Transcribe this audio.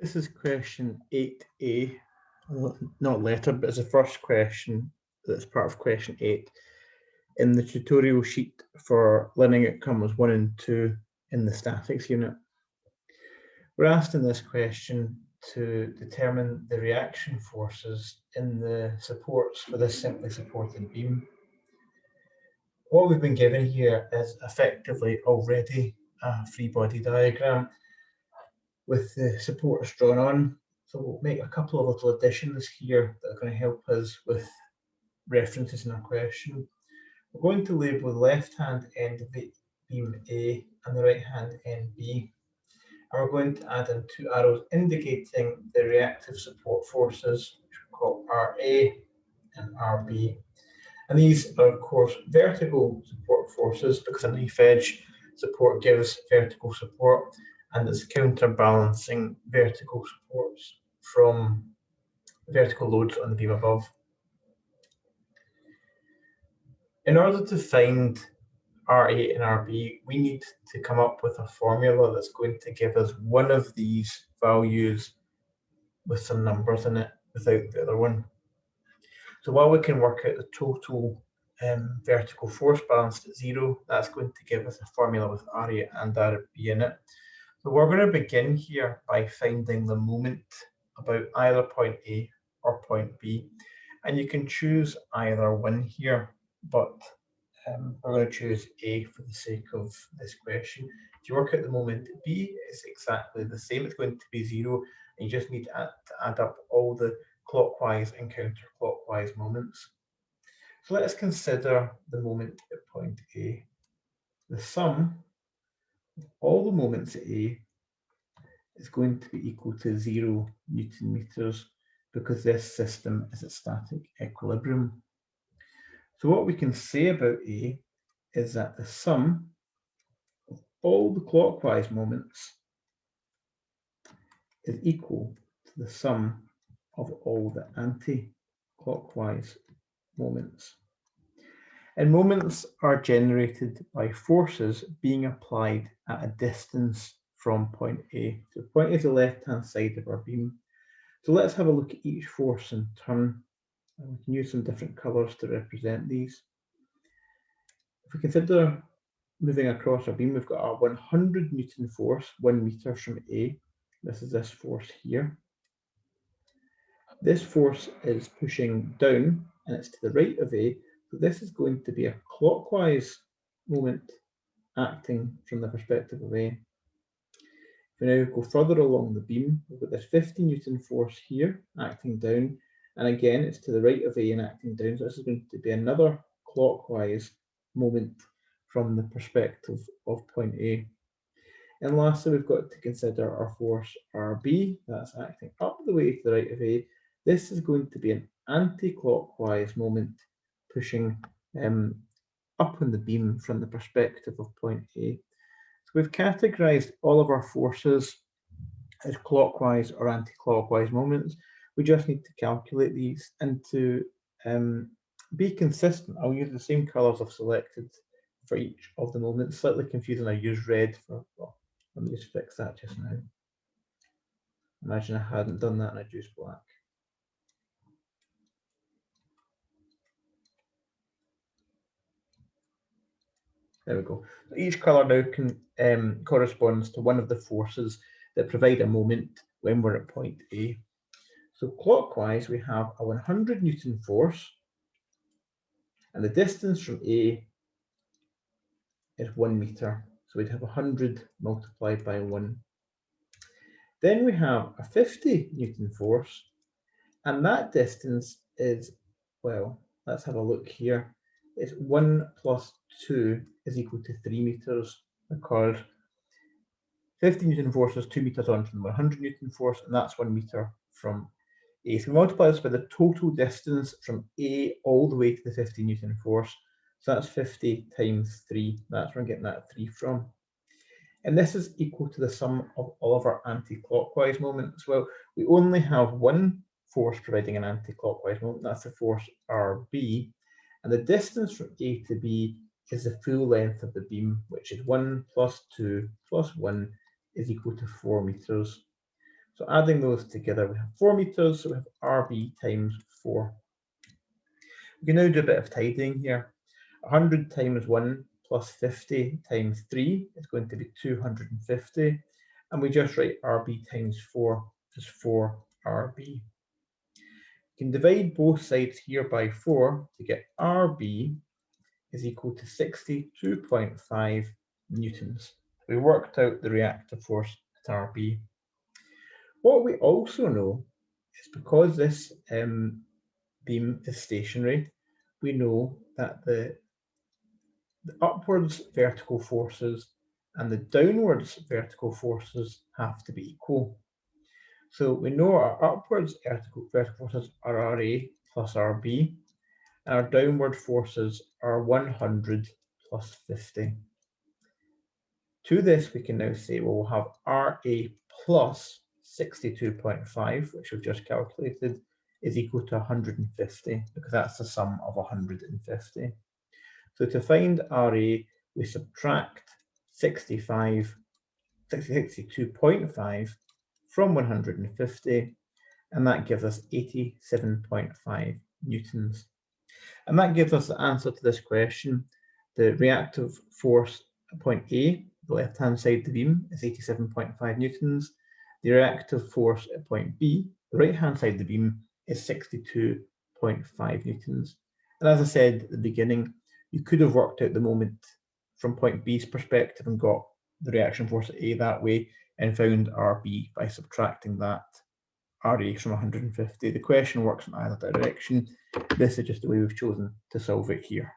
This is question 8a, not letter, but it's the first question that's part of question 8 in the tutorial sheet for learning outcomes 1 and 2 in the statics unit. We're asked in this question to determine the reaction forces in the supports for this simply supported beam. What we've been given here is effectively already a free body diagram with the supports drawn on. So we'll make a couple of little additions here that are going to help us with references in our question. We're going to label the left-hand end of the beam A and the right-hand end B. And we're going to add in two arrows indicating the reactive support forces, which we call RA and RB. And these are, of course, vertical support forces because a knife edge support gives vertical support, and it's counterbalancing vertical supports from vertical loads on the beam above. In order to find RA and RB, we need to come up with a formula that's going to give us one of these values with some numbers in it without the other one. So while we can work out the total vertical force balanced at 0, that's going to give us a formula with RA and RB in it. So we're going to begin here by finding the moment about either point A or point B. And you can choose either one here, but we're going to choose A for the sake of this question. If you work out the moment B, it's exactly the same. It's going to be 0, and you just need to add up all the clockwise and counterclockwise moments. So let us consider the moment at point A. The sum of all the moments at A is going to be equal to 0 Newton meters because this system is at static equilibrium. So what we can say about A is that the sum of all the clockwise moments is equal to the sum of all the anti-clockwise moments. And moments are generated by forces being applied at a distance from point A. So point A is the left-hand side of our beam. So let's have a look at each force in turn. And we can use some different colours to represent these. If we consider moving across our beam, we've got our 100 Newton force, 1 metre from A. This is this force here. This force is pushing down, and it's to the right of A. So this is going to be a clockwise moment acting from the perspective of A. If we now go further along the beam, we've got this 50 Newton force here acting down, and again it's to the right of A and acting down, so this is going to be another clockwise moment from the perspective of point A. And lastly, we've got to consider our force RB, that's acting up the way to the right of A. This is going to be an anti-clockwise moment pushing up on the beam from the perspective of point A. So we've categorized all of our forces as clockwise or anti-clockwise moments. We just need to calculate these, and to be consistent, I'll use the same colors I've selected for each of the moments. Slightly confusing, I use red for, well, let me just fix that just now. Imagine I hadn't done that and I'd used black. There we go. So each colour now can corresponds to one of the forces that provide a moment when we're at point A. So clockwise, we have a 100 Newton force, and the distance from A is 1 metre. So we'd have 100 multiplied by 1. Then we have a 50 Newton force, and that distance is, well, let's have a look here. It's 1 plus 2 is equal to 3 metres, because 50 Newton force is 2 metres on from the 100 Newton force, and that's 1 metre from A. So we multiply this by the total distance from A all the way to the 50 Newton force. So that's 50 times 3. That's where I'm getting that 3 from. And this is equal to the sum of all of our anti-clockwise moments. Well, we only have one force providing an anti-clockwise moment. That's the force RB. And the distance from A to B is the full length of the beam, which is 1 plus 2 plus 1 is equal to 4 metres. So adding those together, we have 4 meters, so we have RB times 4. We can now do a bit of tidying here. 100 times 1 plus 50 times 3 is going to be 250. And we just write RB times 4 is 4 RB. You can divide both sides here by 4 to get RB is equal to 62.5 newtons. We worked out the reactive force at RB. What we also know is because this beam is stationary, we know that the upwards vertical forces and the downwards vertical forces have to be equal. So we know our upwards vertical forces are RA plus RB, and our downward forces are 100 plus 50. To this, we can now say, well, we'll have RA plus 62.5, which we've just calculated, is equal to 150, because that's the sum of 150. So to find RA, we subtract 62.5 from 150, and that gives us 87.5 newtons. And that gives us the answer to this question. The reactive force at point A, the left-hand side of the beam, is 87.5 newtons. The reactive force at point B, the right-hand side of the beam, is 62.5 newtons. And as I said at the beginning, you could have worked out the moment from point B's perspective and got the reaction force at A that way and found RB by subtracting that RA from 150. The question works in either direction. This is just the way we've chosen to solve it here.